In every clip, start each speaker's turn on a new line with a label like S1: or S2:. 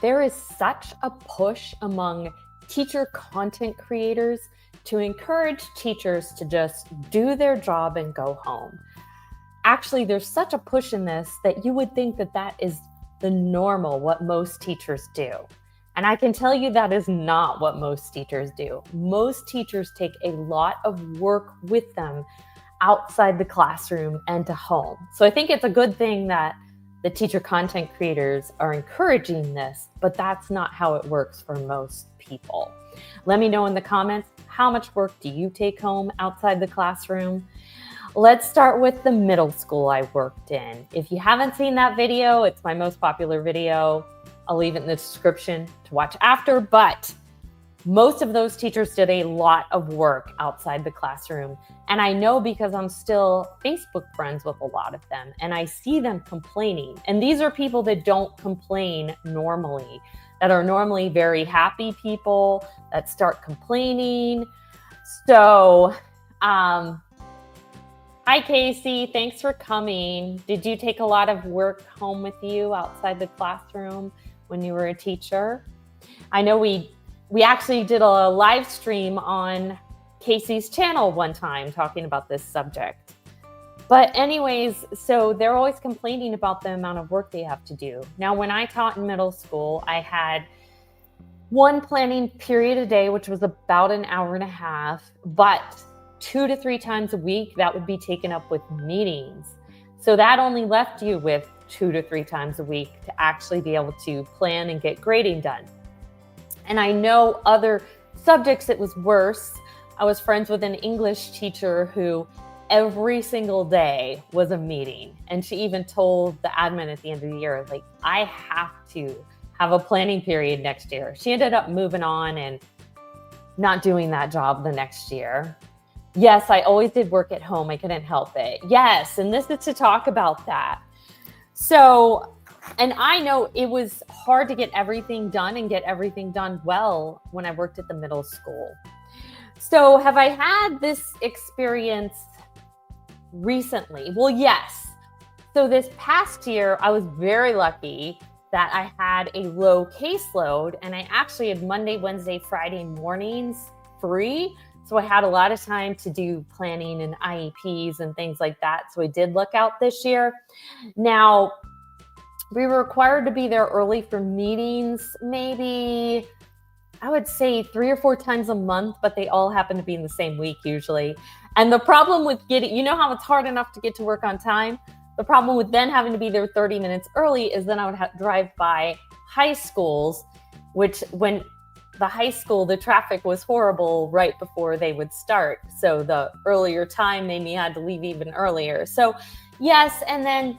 S1: there is such a push among teacher content creators to encourage teachers to just do their job and go home. Actually, there's such a push in this that you would think that that is the normal, what most teachers do. And I can tell you that is not what most teachers do. Most teachers take a lot of work with them outside the classroom and to home. So I think it's a good thing that the teacher content creators are encouraging this, but that's not how it works for most people. Let me know in the comments, how much work do you take home outside the classroom? Let's start with the middle school I worked in. If you haven't seen that video, it's my most popular video. I'll leave it in the description to watch after, but most of those teachers did a lot of work outside the classroom. And I know because I'm still Facebook friends with a lot of them and I see them complaining. And these are people that don't complain normally, that are normally very happy people that start complaining. So, hi, Casey. Thanks for coming. Did you take a lot of work home with you outside the classroom when you were a teacher? I know we actually did a live stream on Casey's channel one time talking about this subject. But anyways, so they're always complaining about the amount of work they have to do. Now, when I taught in middle school, I had one planning period a day, which was about an hour and a half, but 2 to 3 times a week, that would be taken up with meetings. So that only left you with 2 to 3 times a week to actually be able to plan and get grading done. And I know other subjects it was worse. I was friends with an English teacher who every single day was a meeting. And she even told the admin at the end of the year, like, I have to have a planning period next year. She ended up moving on and not doing that job the next year. Yes, I always did work at home. I couldn't help it. Yes, and this is to talk about that. So, and I know it was hard to get everything done and get everything done well when I worked at the middle school. So have I had this experience recently? Well, yes. So this past year, I was very lucky that I had a low caseload and I actually had Monday, Wednesday, Friday mornings free. So I had a lot of time to do planning and IEPs and things like that. So I did look out this year. Now, we were required to be there early for meetings, maybe, I would say 3 or 4 times a month, but they all happen to be in the same week usually. And the problem with getting, you know how it's hard enough to get to work on time? The problem with then having to be there 30 minutes early is then I would have to drive by high schools, which when the high school, the traffic was horrible right before they would start. So the earlier time made me had to leave even earlier. So yes, and then,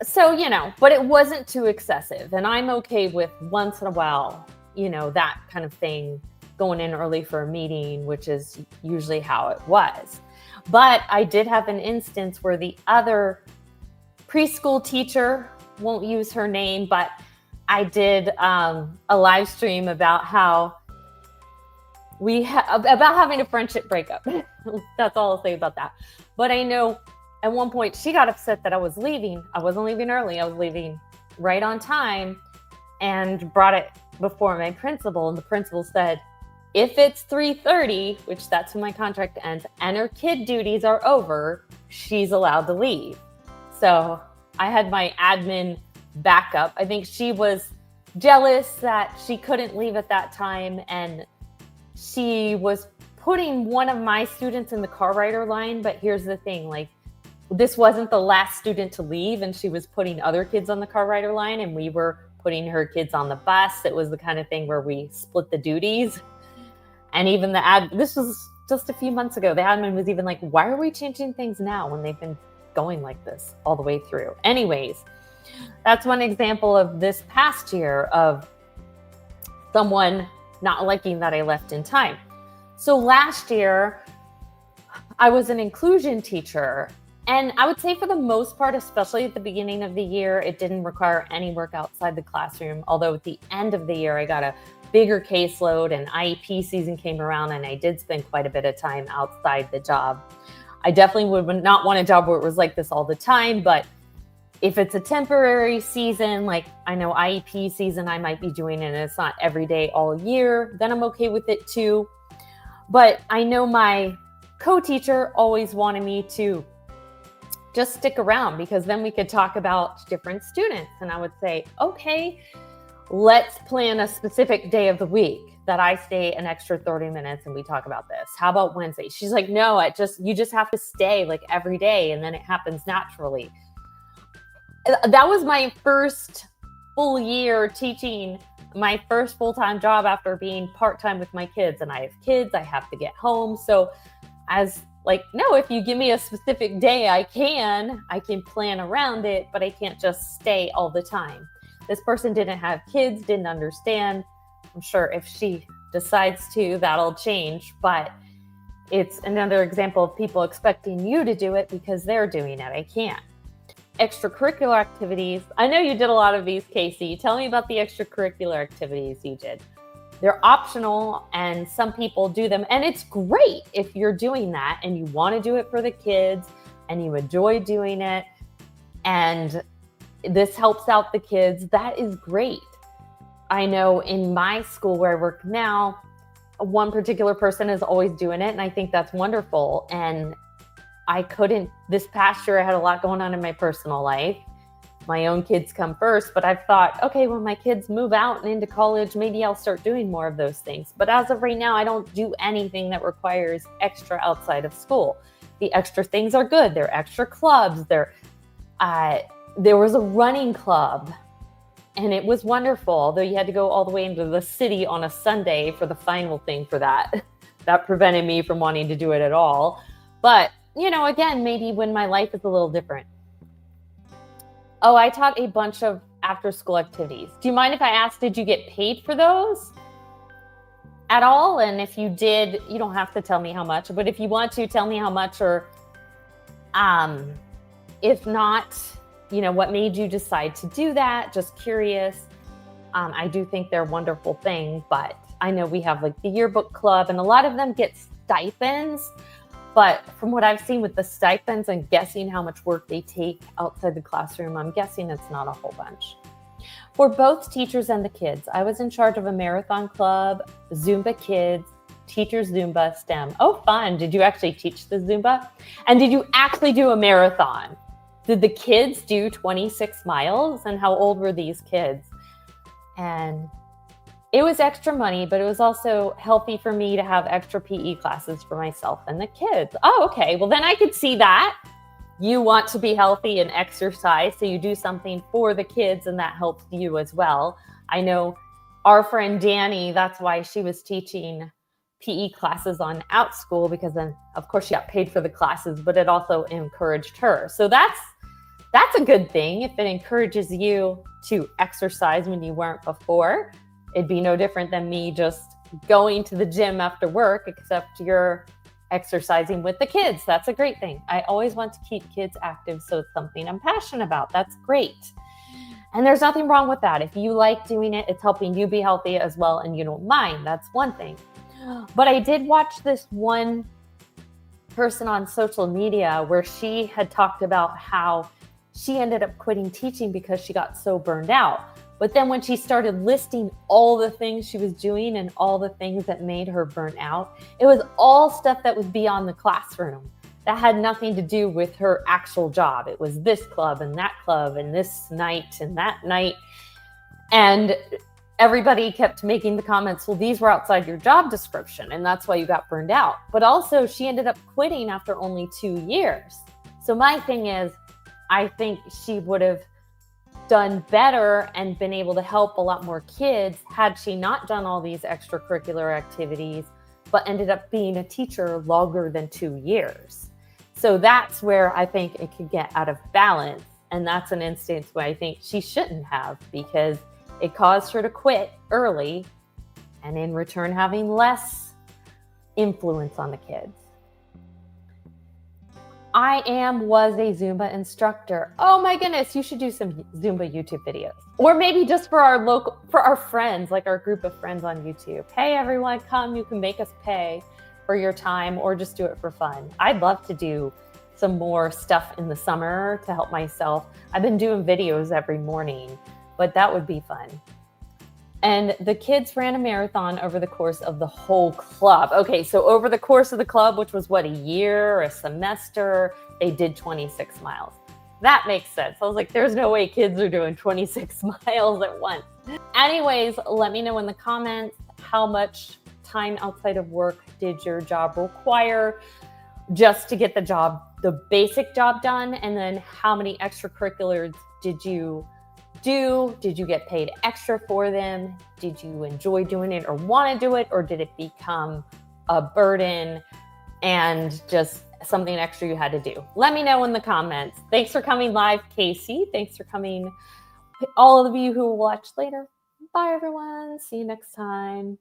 S1: so, you know, but it wasn't too excessive. And I'm okay with once in a while, you know, that kind of thing, going in early for a meeting, which is usually how it was. But I did have an instance where the other preschool teacher, won't use her name, but I did a live stream about how about having a friendship breakup. That's all I'll say about that. But I know at one point she got upset that I was leaving. I wasn't leaving early. I was leaving right on time and brought it before my principal. And the principal said, if it's 3:30, which that's when my contract ends, and her kid duties are over, she's allowed to leave. So I had my admin backup. I think she was jealous that she couldn't leave at that time. And she was putting one of my students in the car rider line. But here's the thing, like, this wasn't the last student to leave. And she was putting other kids on the car rider line and we were putting her kids on the bus. It was the kind of thing where we split the duties. And even this was just a few months ago. The admin was even like, why are we changing things now when they've been going like this all the way through? Anyways, that's one example of this past year of someone not liking that I left in time. So last year, I was an inclusion teacher. And I would say for the most part, especially at the beginning of the year, it didn't require any work outside the classroom. Although at the end of the year, I got a bigger caseload and IEP season came around and I did spend quite a bit of time outside the job. I definitely would not want a job where it was like this all the time, but If it's a temporary season, like I know IEP season, I might be doing it and it's not every day all year, then I'm okay with it too. But I know my co-teacher always wanted me to just stick around because then we could talk about different students. And I would say, okay, let's plan a specific day of the week that I stay an extra 30 minutes and we talk about this. How about Wednesday? She's like, no, you just have to stay like every day and then it happens naturally. That was my first full year teaching, my first full-time job after being part-time with my kids. And I have kids, I have to get home. So no, if you give me a specific day, I can plan around it, but I can't just stay all the time. This person didn't have kids, didn't understand. I'm sure if she decides to, that'll change, but it's another example of people expecting you to do it because they're doing it. I can't. Extracurricular activities. I know you did a lot of these, Casey. Tell me about the extracurricular activities you did. They're optional and some people do them. And it's great if you're doing that and you want to do it for the kids and you enjoy doing it and this helps out the kids. That is great. I know in my school where I work now, one particular person is always doing it. And I think that's wonderful. And this past year, I had a lot going on in my personal life. My own kids come first, but I've thought, okay, when my kids move out and into college, maybe I'll start doing more of those things. But as of right now, I don't do anything that requires extra outside of school. The extra things are good. They're extra clubs. There was a running club and it was wonderful, although you had to go all the way into the city on a Sunday for the final thing for that. That prevented me from wanting to do it at all. But again, maybe when my life is a little different. Oh, I taught a bunch of after-school activities. Do you mind if I ask, did you get paid for those at all? And if you did, you don't have to tell me how much, but if you want to, tell me how much, or if not, what made you decide to do that? Just curious. I do think they're a wonderful thing, but I know we have like the yearbook club and a lot of them get stipends. But from what I've seen with the stipends and guessing how much work they take outside the classroom, I'm guessing it's not a whole bunch. For both teachers and the kids, I was in charge of a marathon club, Zumba kids, teachers Zumba, STEM. Oh, fun. Did you actually teach the Zumba? And did you actually do a marathon? Did the kids do 26 miles? And how old were these kids? And it was extra money, but it was also healthy for me to have extra PE classes for myself and the kids. Oh, okay. Well, then I could see that. You want to be healthy and exercise, so you do something for the kids and that helps you as well. I know our friend Danny, that's why she was teaching PE classes on Out School, because then, of course, she got paid for the classes, but it also encouraged her. So that's a good thing. If it encourages you to exercise when you weren't before, it'd be no different than me just going to the gym after work, except you're exercising with the kids. That's a great thing. I always want to keep kids active, so it's something I'm passionate about. That's great. And there's nothing wrong with that. If you like doing it, it's helping you be healthy as well, and you don't mind. That's one thing. But I did watch this one person on social media where she had talked about how she ended up quitting teaching because she got so burned out. But then when she started listing all the things she was doing and all the things that made her burnt out, it was all stuff that was beyond the classroom. That had nothing to do with her actual job. It was this club and this night and that night. And everybody kept making the comments, well, these were outside your job description and that's why you got burned out. But also she ended up quitting after only 2 years. So my thing is, I think she would have done better and been able to help a lot more kids had she not done all these extracurricular activities, but ended up being a teacher longer than 2 years. So that's where I think it could get out of balance. And that's an instance where I think she shouldn't have, because it caused her to quit early and in return having less influence on the kids. Was a Zumba instructor. Oh my goodness, you should do some Zumba YouTube videos. Or maybe just for our friends, like our group of friends on YouTube. Hey everyone, come, you can make us pay for your time or just do it for fun. I'd love to do some more stuff in the summer to help myself. I've been doing videos every morning, but that would be fun. And the kids ran a marathon over the course of the whole club. Okay, so over the course of the club, which was what, a year or a semester, they did 26 miles. That makes sense. I was like, there's no way kids are doing 26 miles at once. Anyways, let me know in the comments how much time outside of work did your job require just to get the basic job done, and then how many extracurriculars did you do? Did you get paid extra for them? Did you enjoy doing it or want to do it, or did it become a burden and just something extra you had to do? Let me know in the comments. Thanks for coming live, Casey. Thanks for coming, all of you who will watch later. Bye, everyone. See you next time.